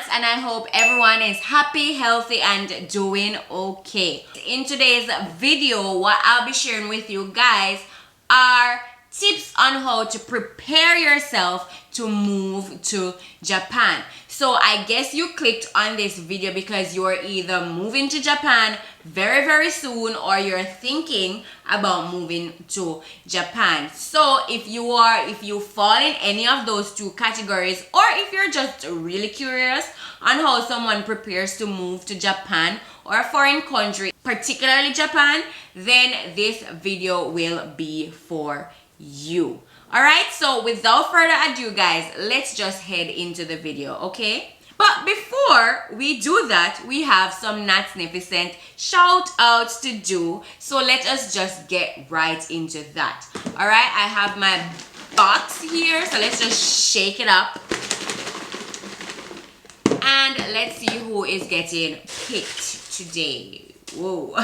advance, and I hope everyone is happy, healthy, and doing okay. In today's video, what I'll be sharing with you guys are tips on how to prepare yourself to move to Japan. So I guess you clicked on this video because you're either moving to Japan very soon, or you're thinking about moving to Japan. So if you fall in any of those two categories, or if you're just really curious on how someone prepares to move to Japan or a foreign country, particularly Japan, then this video will be for you. Alright, so without further ado guys, let's just head into the video, okay? But before we do that, we have some magnificent shout outs to do. So let us just get right into that. Alright, I have my box here, so let's just shake it up. And let's see who is getting picked today. Whoa,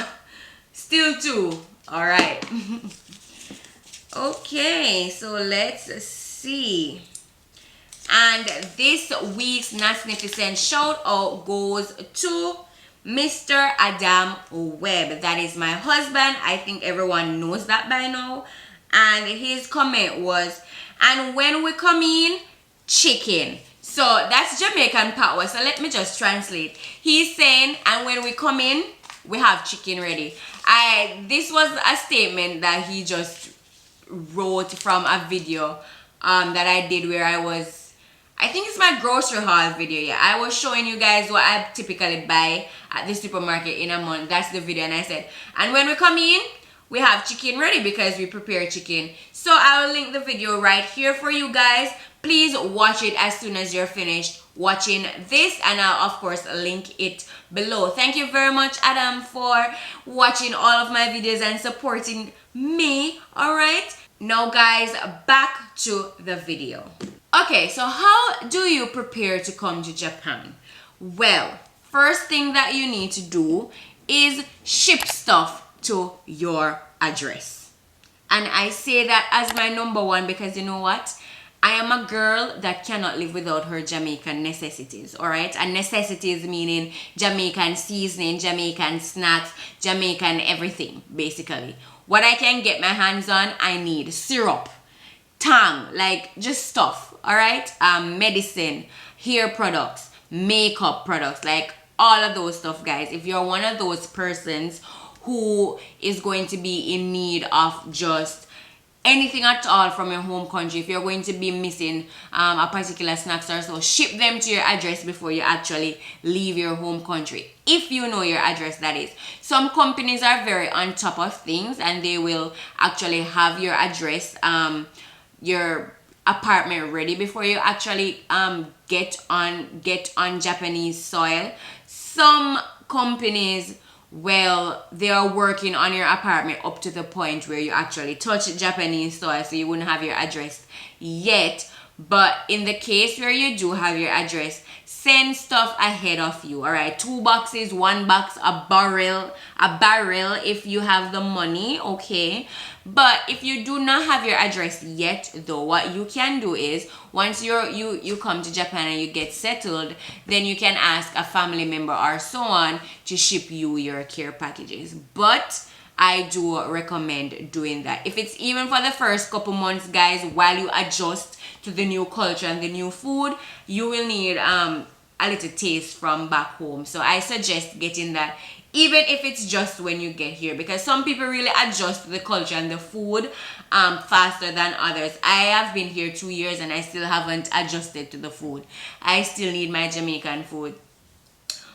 still two. Alright. Okay, so let's see. And this week's magnificent shout out goes to Mr. Adam Webb. That is my husband. I think everyone knows that by now. And his comment was, and when we come in, chicken. So that's Jamaican power. So let me just translate. He's saying, and when we come in, we have chicken ready. This was a statement that he just wrote from a video that I did where I think it's my grocery haul video. Yeah, I was showing you guys what I typically buy at the supermarket in a month. That's the video, and I said, and when we come in, we have chicken ready because we prepare chicken. So I will link the video right here for you guys. Please watch it as soon as you're finished watching this, and I'll of course link it below. Thank you very much, Adam, for watching all of my videos and supporting me. All right, now guys, back to the video. Okay, so how do you prepare to come to Japan? Well, first thing that you need to do is ship stuff to your address. And I say that as my number one because you know what? I am a girl that cannot live without her Jamaican necessities, all right? And necessities meaning Jamaican seasoning, Jamaican snacks, Jamaican everything, basically. What I can get my hands on, I need syrup, tang, like just stuff, all right? Medicine, hair products, makeup products, like all of those stuff, guys. If you're one of those persons who is going to be in need of just anything at all from your home country, if you're going to be missing a particular snacks or so, ship them to your address before you actually leave your home country, if you know your address, that is. Some companies are very on top of things and they will actually have your address, your apartment ready before you actually get on Japanese soil. Some companies, well, they are working on your apartment up to the point where you actually touch Japanese soil, so you wouldn't have your address yet. But in the case where you do have your address, send stuff ahead of you. All right, 2 boxes, 1 box, a barrel if you have the money, okay? But if you do not have your address yet, though, what you can do is once you come to Japan and you get settled, then you can ask a family member or so on to ship you your care packages. But I do recommend doing that. If it's even for the first couple months, guys, while you adjust to the new culture and the new food, you will need a little taste from back home. So I suggest getting that, even if it's just when you get here, because some people really adjust to the culture and the food faster than others. I have been here 2 years and I still haven't adjusted to the food. I still need my Jamaican food.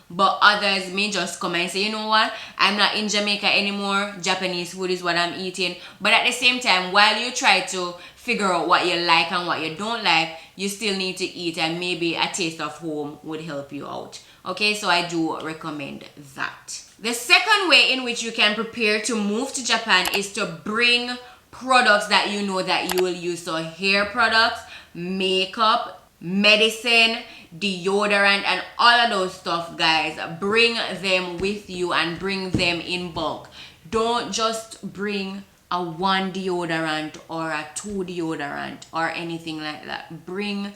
But others may just come and say, you know what, I'm not in Jamaica anymore, Japanese food is what I'm eating. But at the same time, while you try to figure out what you like and what you don't like, you still need to eat, and maybe a taste of home would help you out. Okay, so I do recommend that. The second way in which you can prepare to move to Japan is to bring products that you know that you will use. So hair products, makeup, medicine, deodorant, and all of those stuff, guys. Bring them with you and bring them in bulk. Don't just bring a 1 deodorant or a 2 deodorant or anything like that. Bring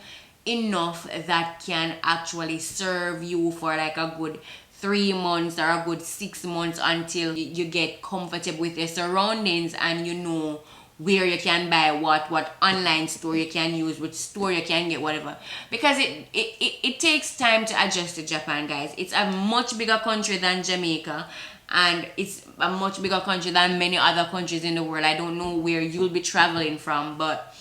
enough that can actually serve you for like a good 3 months or a good 6 months until you get comfortable with your surroundings and you know where you can buy what online store you can use, which store you can get whatever, because it takes time to adjust to Japan, guys. It's a much bigger country than Jamaica, and it's a much bigger country than many other countries in the world. I don't know where you'll be traveling from, but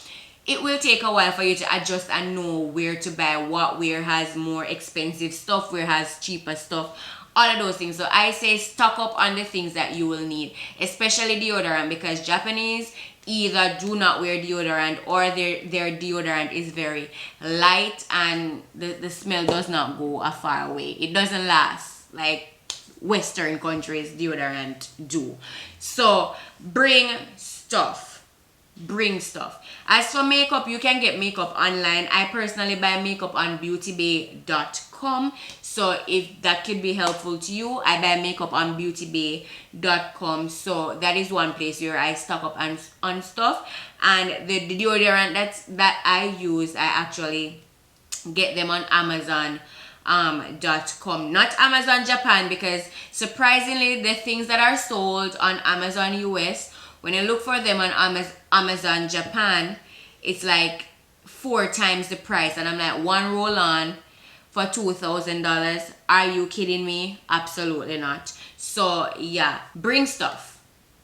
it will take a while for you to adjust and know where to buy what, where has more expensive stuff, where has cheaper stuff, all of those things. So I say stock up on the things that you will need, especially deodorant, because Japanese either do not wear deodorant or their deodorant is very light and the smell does not go a far away. It doesn't last like Western countries deodorant do. So bring stuff. As for makeup, you can get makeup online. I personally buy makeup on beautybay.com. So if that could be helpful to you, I buy makeup on beautybay.com. So that is one place where I stock up on stuff. And the deodorant that I use, I actually get them on Amazon.com, not Amazon Japan, because surprisingly the things that are sold on Amazon US, when I look for them on Amazon Japan, it's like 4 times the price. And I'm like, one roll on for $2,000. Are you kidding me? Absolutely not. So yeah, bring stuff.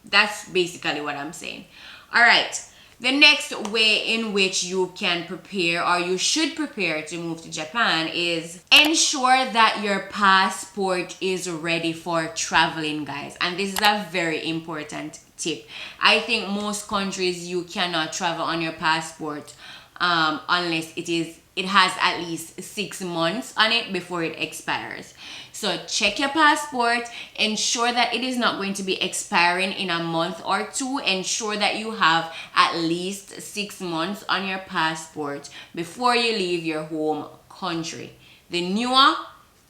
That's basically what I'm saying. All right. The next way in which you can prepare, or you should prepare to move to Japan, is ensure that your passport is ready for traveling, guys. And this is a very important tip. I think most countries you cannot travel on your passport unless it has at least 6 months on it before it expires. So check your passport, ensure that it is not going to be expiring in a month or two. Ensure that you have at least 6 months on your passport before you leave your home country. The newer,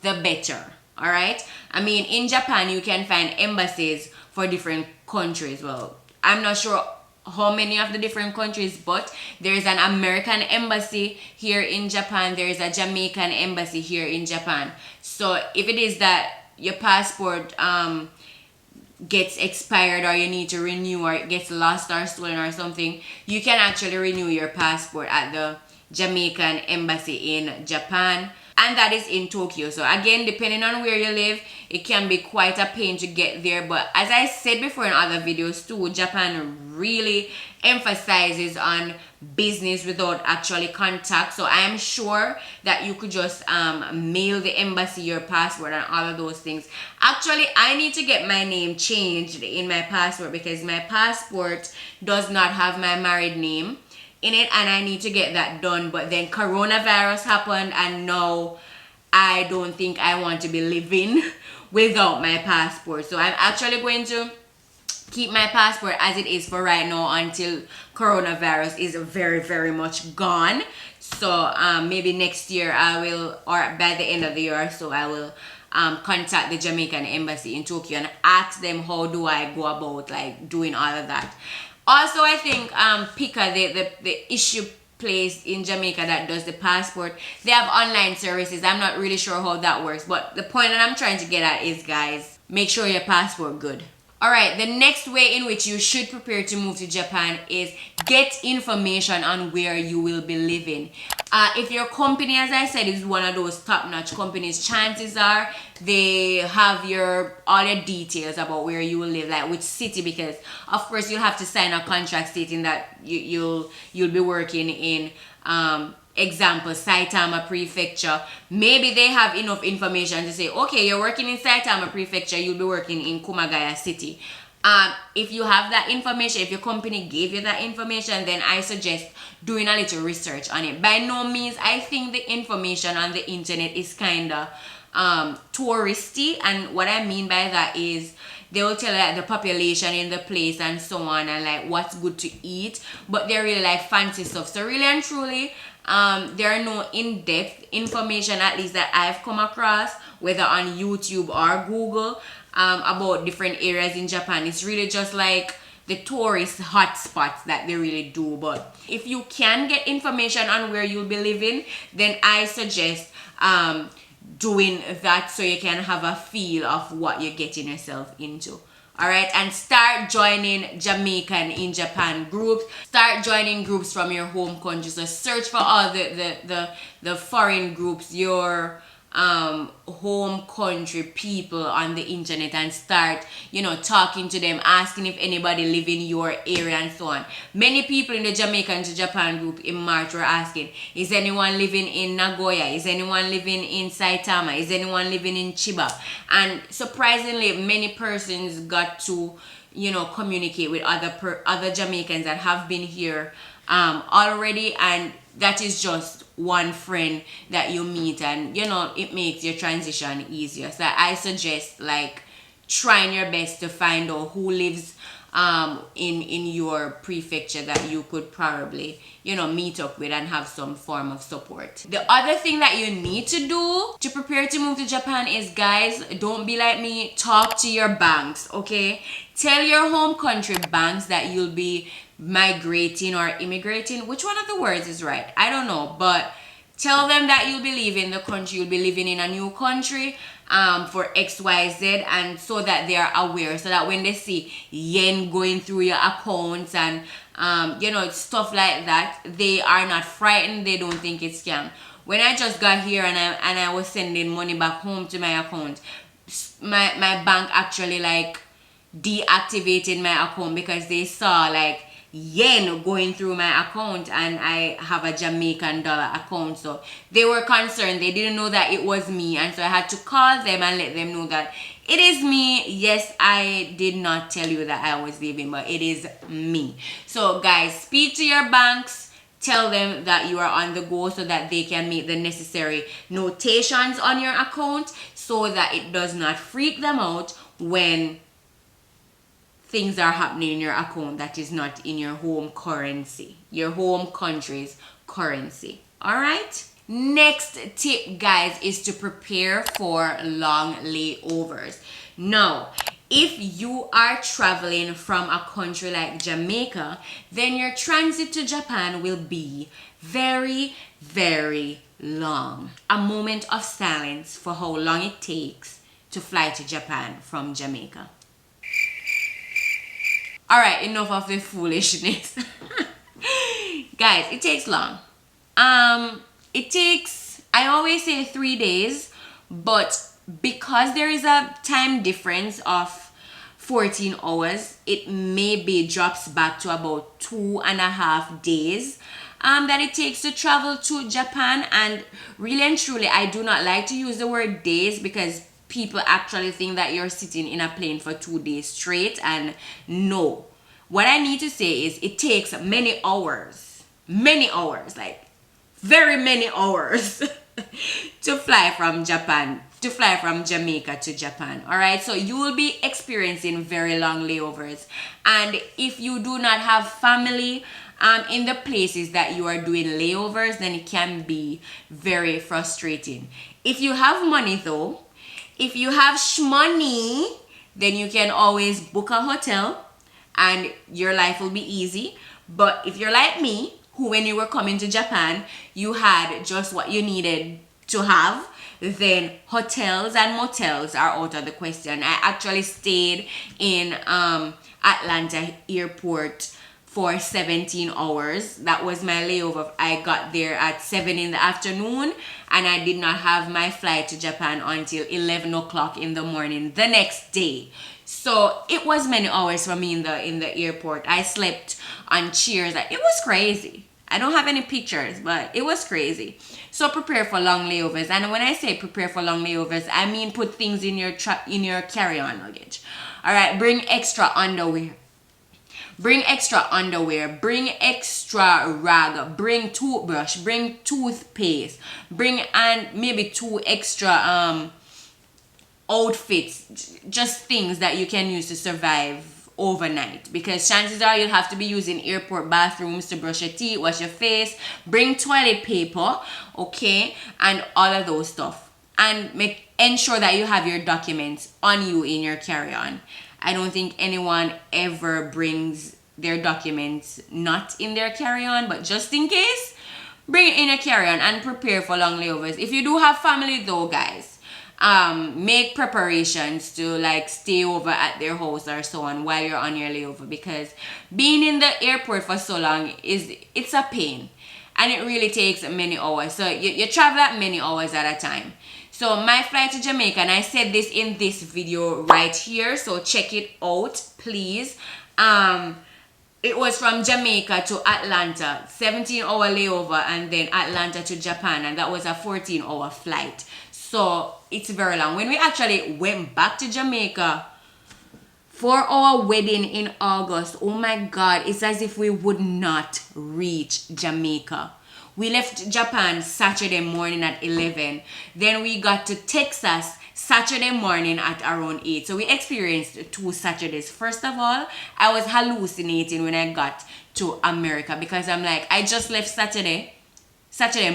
the better. All right. I mean, in Japan, you can find embassies for different countries. Well, I'm not sure how many of the different countries, but there's an American embassy here in Japan. There is a Jamaican embassy here in Japan. So if it is that your passport gets expired, or you need to renew, or it gets lost or stolen or something, you can actually renew your passport at the Jamaican embassy in Japan. And that is in Tokyo. So again, depending on where you live, it can be quite a pain to get there. But as I said before in other videos too, Japan really emphasizes on business without actually contact. So I am sure that you could just mail the embassy your passport and all of those things. Actually, I need to get my name changed in my passport, because my passport does not have my married name in it, and I need to get that done. But then coronavirus happened, and now I don't think I want to be living without my passport. So I'm actually going to keep my passport as it is for right now until coronavirus is very, very much gone. So maybe next year I will, or by the end of the year or so, I will contact the Jamaican embassy in Tokyo and ask them how do I go about like doing all of that. Also, I think PICA, the issue place in Jamaica that does the passport, they have online services. I'm not really sure how that works, but the point that I'm trying to get at is, guys, make sure your passport good. Alright, the next way in which you should prepare to move to Japan is get information on where you will be living. If your company, as I said, is one of those top-notch companies, chances are they have all your details about where you will live, like which city, because of course you'll have to sign a contract stating that you'll be working in example, Saitama Prefecture. Maybe they have enough information to say, okay, you're working in Saitama Prefecture, you'll be working in Kumagaya City. If you have that information, if your company gave you that information, then I suggest doing a little research on it. By no means, I think the information on the internet is kind of touristy, and what I mean by that is they will tell you like the population in the place and so on, and like what's good to eat, but they're really like fancy stuff. So really and truly, there are no in-depth information, at least that I've come across, whether on YouTube or Google, about different areas in Japan. It's really just like the tourist hotspots that they really do. But if you can get information on where you'll be living, then I suggest doing that, so you can have a feel of what you're getting yourself into. All right, and start joining Jamaican in Japan groups. Start joining groups from your home country. So search for all the foreign groups, your home country people on the internet, and start, you know, talking to them, asking if anybody live in your area and so on. Many people in the Jamaican to Japan group in March were asking, is anyone living in Nagoya? Is anyone living in Saitama? Is anyone living in Chiba? And surprisingly, many persons got to, you know, communicate with other Jamaicans that have been here already, and that is just one friend that you meet, and you know, it makes your transition easier. So I suggest like trying your best to find out who lives in your prefecture that you could probably, you know, meet up with and have some form of support. The other thing that you need to do to prepare to move to Japan is, guys, don't be like me, talk to your banks. Okay, tell your home country banks that you'll be migrating or immigrating. Which one of the words is right? I don't know, but tell them that you'll be leaving the country, you'll be living in a new country for XYZ, and so that they are aware, so that when they see yen going through your accounts and you know, stuff like that, they are not frightened, they don't think it's scam. When I just got here and I was sending money back home to my account, my bank actually like deactivated my account because they saw like yen going through my account, and I have a Jamaican dollar account, so they were concerned. They didn't know that it was me, and so I had to call them and let them know that it is me. Yes, I did not tell you that I was leaving, but it is me. So guys, speak to your banks, tell them that you are on the go, so that they can make the necessary notations on your account, so that it does not freak them out when things are happening in your account that is not in your home currency, your home country's currency. All right. Next tip, guys, is to prepare for long layovers. Now, if you are traveling from a country like Jamaica, then your transit to Japan will be very, very long. A moment of silence for how long it takes to fly to Japan from Jamaica. All right, enough of the foolishness. Guys, it takes long. It takes, I always say 3 days, but because there is a time difference of 14 hours, it maybe drops back to about 2.5 days that it takes to travel to Japan. And really and truly, I do not like to use the word days, because people actually think that you're sitting in a plane for 2 days straight, and no. What I need to say is it takes many hours, like very many hours to fly from Jamaica to Japan. All right, so you will be experiencing very long layovers, and if you do not have family in the places that you are doing layovers, then it can be very frustrating. If you have money though, if you have shmoney, then you can always book a hotel and your life will be easy. But if you're like me, who when you were coming to Japan, you had just what you needed to have, then hotels and motels are out of the question. I actually stayed in Atlanta airport for 17 hours. That was my layover. I got there at 7 in the afternoon, and I did not have my flight to Japan until 11 o'clock in the morning the next day. So it was many hours for me in the airport. I slept on chairs. It was crazy. I don't have any pictures, but it was crazy. So prepare for long layovers. And when I say prepare for long layovers, I mean put things in your carry-on luggage. All right, bring extra underwear. Bring extra rag, bring toothbrush, bring toothpaste, bring and maybe 2 extra outfits, just things that you can use to survive overnight, because chances are you'll have to be using airport bathrooms to brush your teeth, wash your face. Bring toilet paper, okay, and all of those stuff, and ensure that you have your documents on you in your carry-on. I don't think anyone ever brings their documents not in their carry-on, but just in case, bring it in a carry-on and prepare for long layovers. If you do have family though, guys, make preparations to like stay over at their house or so on while you're on your layover, because being in the airport for so long it's a pain, and it really takes many hours. So you travel at many hours at a time. So my flight to Jamaica, and I said this in this video right here, so check it out please. It was from Jamaica to Atlanta, 17-hour layover, and then Atlanta to Japan, and that was a 14-hour flight. So it's very long. When we actually went back to Jamaica for our wedding in August, oh my God, it's as if we would not reach Jamaica. We left Japan Saturday morning at 11. Then we got to Texas Saturday morning at around 8. So we experienced 2 Saturdays. First of all, I was hallucinating when I got to America, because I'm like, I just left Saturday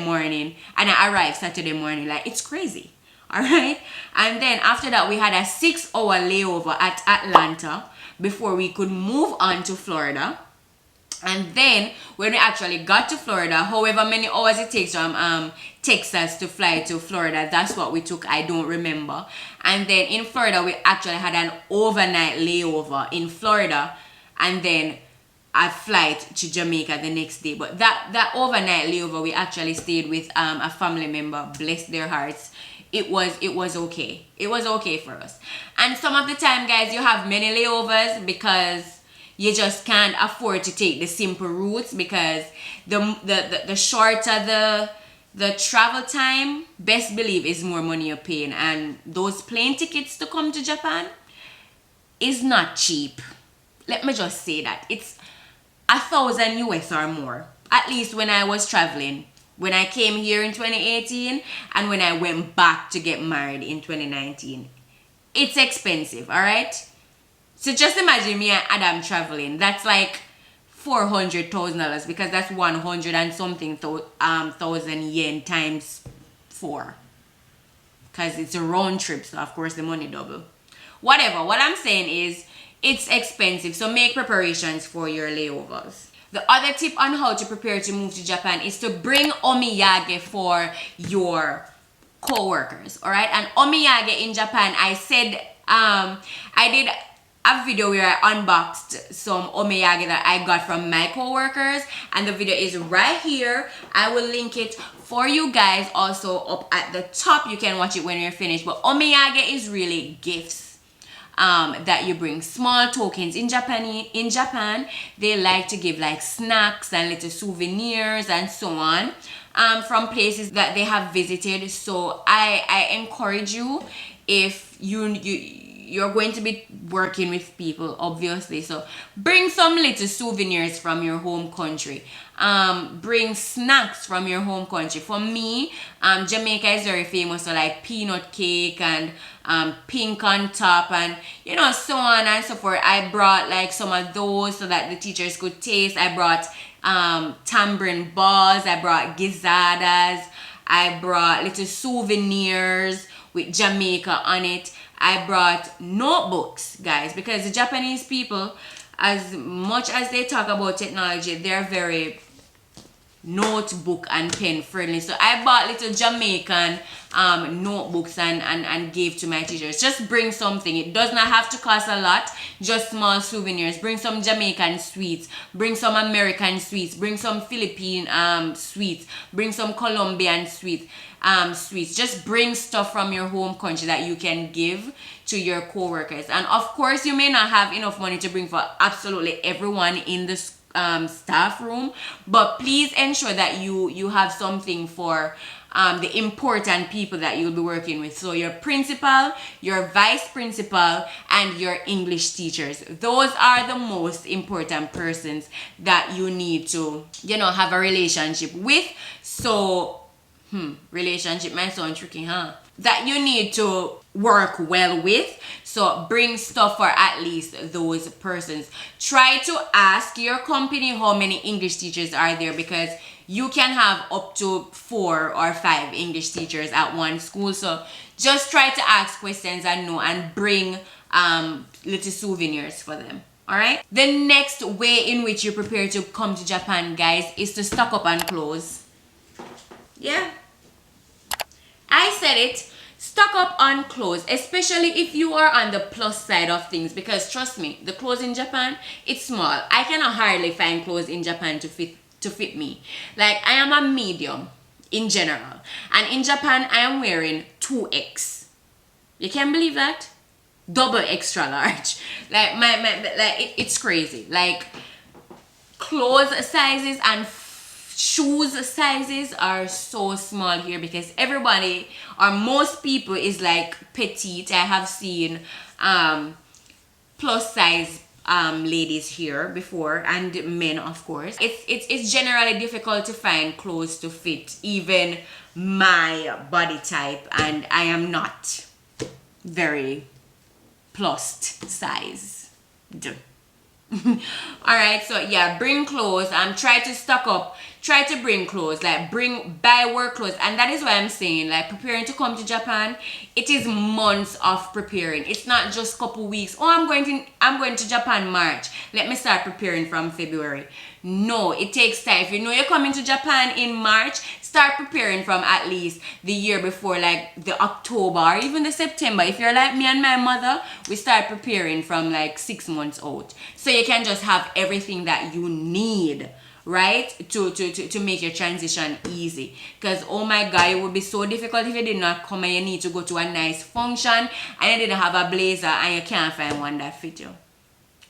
morning and I arrived Saturday morning. Like, it's crazy. All right. And then after that, we had a 6-hour layover at Atlanta before we could move on to Florida. And then when we actually got to Florida, however many hours it takes from Texas to fly to Florida, that's what we took. I don't remember. And then in Florida, we actually had an overnight layover in Florida, and then a flight to Jamaica the next day. But that overnight layover, we actually stayed with a family member, bless their hearts. It was okay. It was okay for us. And some of the time, guys, you have many layovers because you just can't afford to take the simple routes, because the shorter the travel time, best believe is more money you're paying. And those plane tickets to come to Japan is not cheap. Let me just say that. It's 1,000 US or more. At least when I was traveling. When I came here in 2018 and when I went back to get married in 2019. It's expensive, alright? So just imagine me and Adam traveling. That's like $400,000, because that's 100 and something thousand yen times 4. Because it's a round trip, so of course the money double. Whatever. What I'm saying is it's expensive. So make preparations for your layovers. The other tip on how to prepare to move to Japan is to bring omiyage for your co-workers. Alright? And omiyage in Japan, I said I did a video where I unboxed some omiyage that I got from my co-workers, and the video is right here. I will link it for you guys also up at the top. You can watch it when you're finished. But omiyage is really gifts that you bring, small tokens. In Japan, they like to give like snacks and little souvenirs and so on from places that they have visited. So I encourage you, if you're going to be working with people, obviously, so bring some little souvenirs from your home country. Bring snacks from your home country. For me, Jamaica is very famous, so like peanut cake and pink on top, and you know, so on and so forth. I brought like some of those so that the teachers could taste. I brought tambourine balls, I brought gizadas, I brought little souvenirs with Jamaica on it. I brought notebooks, guys, because the Japanese people, as much as they talk about technology, they're very notebook and pen friendly. So I bought little Jamaican notebooks and gave to my teachers. Just bring something. It does not have to cost a lot, just small souvenirs. Bring some Jamaican sweets, bring some American sweets, bring some Philippine sweets, bring some Colombian sweets. Just bring stuff from your home country that you can give to your co-workers. And of course, you may not have enough money to bring for absolutely everyone in the staff room, but please ensure that you have something for the important people that you'll be working with. So your principal, your vice principal, and your English teachers. Those are the most important persons that you need to, have a relationship with. So relationship might sound tricky, huh? That you need to work well with. So bring stuff for at least those persons. Try to ask your company how many English teachers are there, because you can have up to 4 or 5 English teachers at one school. So just try to ask questions and know, and bring little souvenirs for them. All right. The next way in which you prepare to come to Japan, guys, is to stock up on clothes. Yeah, I said it. Stock up on clothes, especially if you are on the plus side of things, because trust me, the clothes in Japan, it's small. I cannot hardly find clothes in Japan to fit me. Like, I am a medium in general, and in Japan I am wearing 2X. You can believe that? Double extra large. Like it's crazy. Like, clothes sizes and shoes sizes are so small here because everybody or most people is like petite. I have seen plus size ladies here before, and men, of course. It's generally difficult to find clothes to fit even my body type, and I am not very plus size. All right, so yeah, bring clothes. Try to stock up, try to bring clothes, like buy work clothes. And that is why I'm saying, like, preparing to come to Japan, it is months of preparing. It's not just couple weeks. Oh, I'm going to Japan March, let me start preparing from February. No, it takes time. If you know you're coming to Japan in March, start preparing from at least the year before, like the October or even the September. If you're like me and my mother, we start preparing from like 6 months out, so you can just have everything that you need, right, to make your transition easy. Because oh my god, it would be so difficult if you did not come and you need to go to a nice function and you didn't have a blazer and you can't find one that fit you,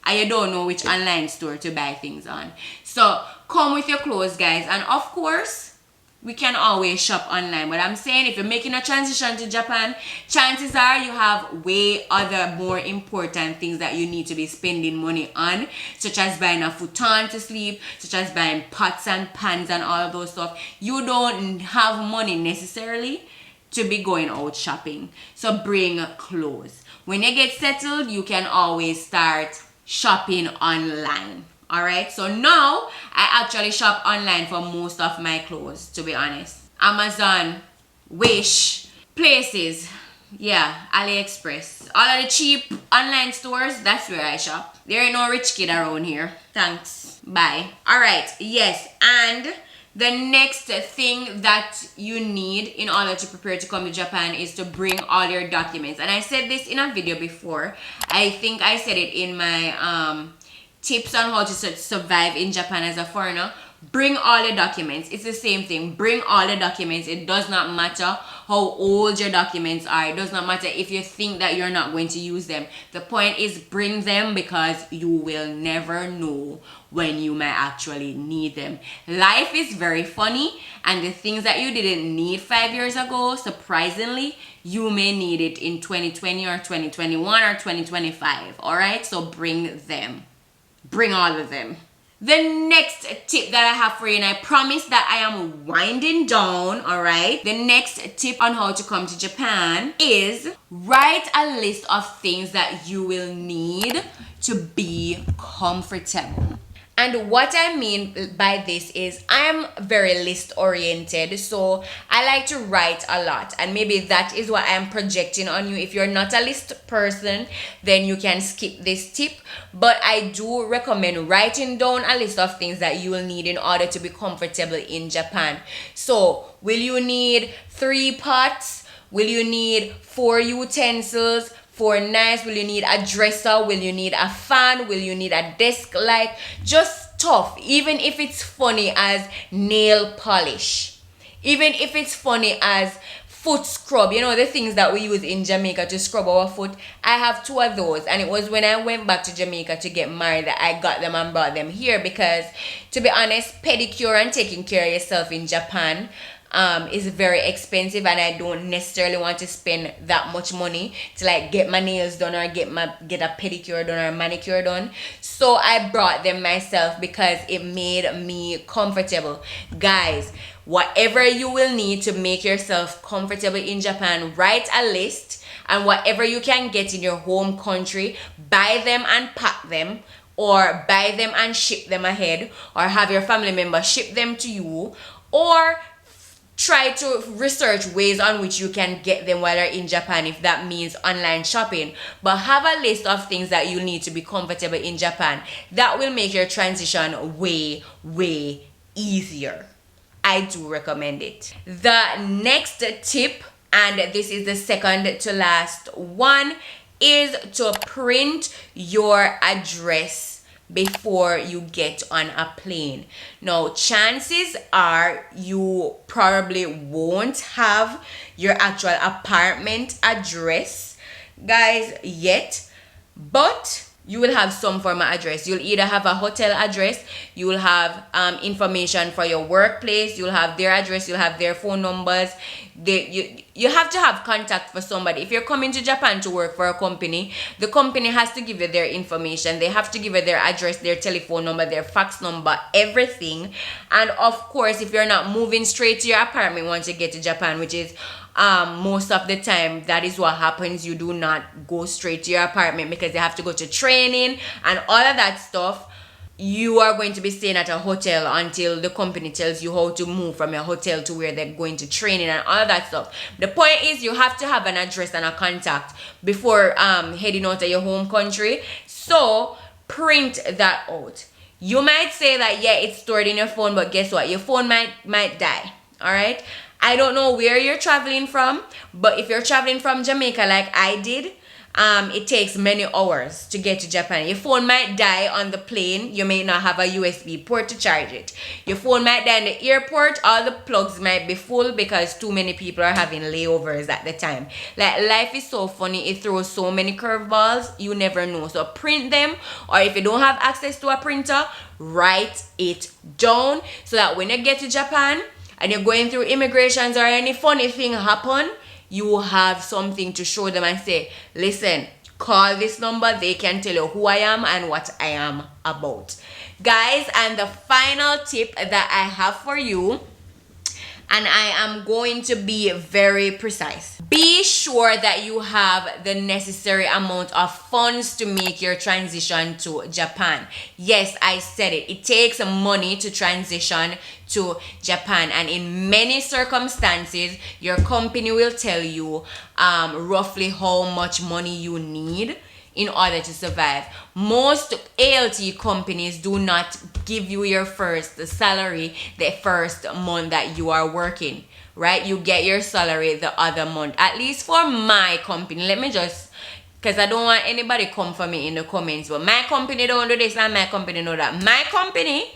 and you don't know which online store to buy things on. So come with your clothes, guys. And of course, we can always shop online, but I'm saying if you're making a transition to Japan, chances are you have way other more important things that you need to be spending money on, such as buying a futon to sleep, such as buying pots and pans and all of those stuff. You don't have money necessarily to be going out shopping, so bring clothes. When you get settled, you can always start shopping online. All right, so now I actually shop online for most of my clothes, to be honest. Amazon, Wish, places, yeah, AliExpress, all of the cheap online stores, that's where I shop. There ain't no rich kid around here. Thanks, bye. All right, yes, and the next thing that you need in order to prepare to come to Japan is to bring all your documents. And I said this in a video before. I think I said it in my tips on how to survive in Japan as a foreigner. Bring all your documents. It's the same thing. Bring all the documents. It does not matter how old your documents are. It does not matter if you think that you're not going to use them. The point is, bring them, because you will never know when you might actually need them. Life is very funny, and the things that you didn't need 5 years ago, surprisingly, you may need it in 2020 or 2021 or 2025. All right, so bring them. Bring all of them. The next tip that I have for you, and I promise that I am winding down, all right? The next tip on how to come to Japan is write a list of things that you will need to be comfortable. And what I mean by this is I'm very list oriented, so I like to write a lot, and maybe that is what I'm projecting on you. If you're not a list person, then you can skip this tip, but I do recommend writing down a list of things that you will need in order to be comfortable in Japan. So will you need 3 pots? Will you need 4 utensils? 4 knives? Will you need a dresser? Will you need a fan? Will you need a desk light? Just stuff. Even if it's funny as nail polish, even if it's funny as foot scrub, you know, the things that we use in Jamaica to scrub our foot. I have 2 of those, and it was when I went back to Jamaica to get married that I got them and brought them here, because to be honest, pedicure and taking care of yourself in Japan is very expensive, and I don't necessarily want to spend that much money to like get my nails done or get a pedicure done or a manicure done. So I brought them myself because it made me comfortable. Guys, whatever you will need to make yourself comfortable in Japan, write a list, and whatever you can get in your home country, buy them and pack them, or buy them and ship them ahead, or have your family member ship them to you, or try to research ways on which you can get them while you're in Japan, if that means online shopping. But have a list of things that you need to be comfortable in Japan. That will make your transition way easier. I do recommend it. The next tip, and this is the second to last one, is to print your address before you get on a plane. Now, chances are you probably won't have your actual apartment address, guys, yet, but you will have some form of address. You'll either have a hotel address, you will have information for your workplace, you'll have their address, you'll have their phone numbers. You have to have contact for somebody. If you're coming to Japan to work for a company, the company has to give you their information. They have to give you their address, their telephone number, their fax number, everything. And of course, if you're not moving straight to your apartment once you get to Japan, which is most of the time that is what happens, you do not go straight to your apartment because you have to go to training and all of that stuff. You are going to be staying at a hotel until the company tells you how to move from your hotel to where they're going to training and all of that stuff. The point is, you have to have an address and a contact before heading out of your home country. So print that out. You might say that, yeah, it's stored in your phone, but guess what? Your phone might die. All right. I don't know where you're traveling from, but if you're traveling from Jamaica like I did, it takes many hours to get to Japan. Your phone might die on the plane. You may not have a USB port to charge it. Your phone might die in the airport. All the plugs might be full because too many people are having layovers at the time. Like, life is so funny. It throws so many curveballs. You never know. So print them, or if you don't have access to a printer, write it down so that when you get to Japan and you're going through immigrations or any funny thing happen, you have something to show them and say, listen, call this number. They can tell you who I am and what I am about. Guys, and the final tip that I have for you, and I am going to be very precise. Be sure that you have the necessary amount of funds to make your transition to Japan. Yes, I said it. It takes money to transition to Japan, and in many circumstances, your company will tell you roughly how much money you need in order to survive. Most ALT companies do not give you your first salary the first month that you are working, right? You get your salary the other month. At least for my company, let me just, because I don't want anybody come for me in the comments, but my company don't do this and my company know that. My company,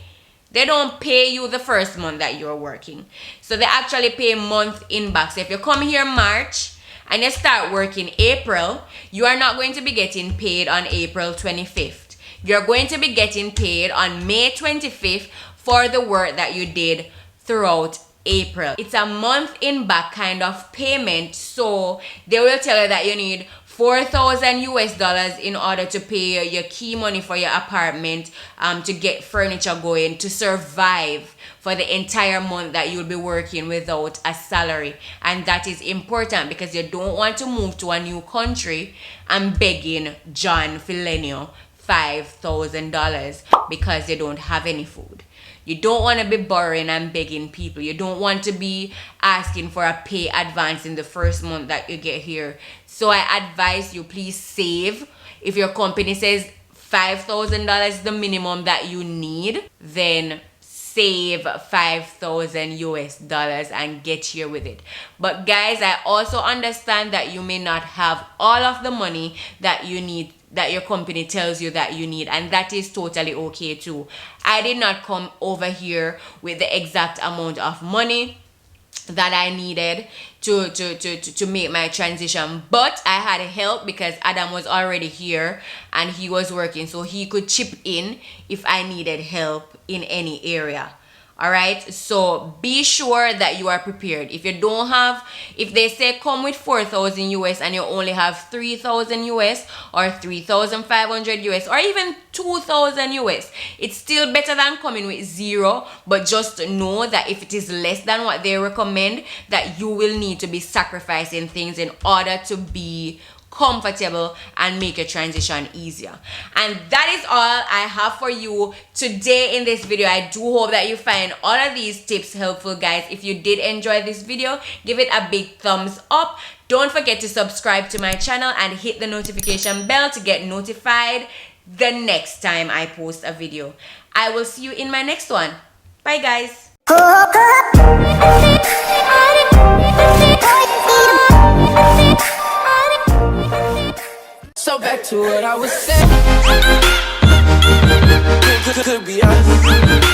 they don't pay you the first month that you're working. So they actually pay month in back. So if you come here March and you start working April, you are not going to be getting paid on April 25th. You're going to be getting paid on May 25th for the work that you did throughout April. It's a month in back kind of payment. So they will tell you that you need $4,000 in order to pay your key money for your apartment, to get furniture going, to survive for the entire month that you'll be working without a salary. And that is important because you don't want to move to a new country and begging John Filenio $5,000 because you don't have any food. You don't want to be borrowing and begging people. You don't want to be asking for a pay advance in the first month that you get here. So I advise you, please save. If your company says $5,000 is the minimum that you need, then save $5,000 and get here with it. But guys, I also understand that you may not have all of the money that you need, that your company tells you that you need, and that is totally okay too. I did not come over here with the exact amount of money that I needed to make my transition, but I had help because Adam was already here and he was working, so he could chip in if I needed help in any area. All right, so be sure that you are prepared. If you don't have, if they say come with 4,000 US and you only have 3,000 US or 3,500 US or even 2,000 US, it's still better than coming with zero. But just know that if it is less than what they recommend, that you will need to be sacrificing things in order to be comfortable and make your transition easier. And that is all I have for you today in this video. I do hope that you find all of these tips helpful, guys. If you did enjoy this video, give it a big thumbs up. Don't forget to subscribe to my channel and hit the notification bell to get notified the next time I post a video. I will see you in my next one. Bye, guys. So back to what I was saying. Could be us.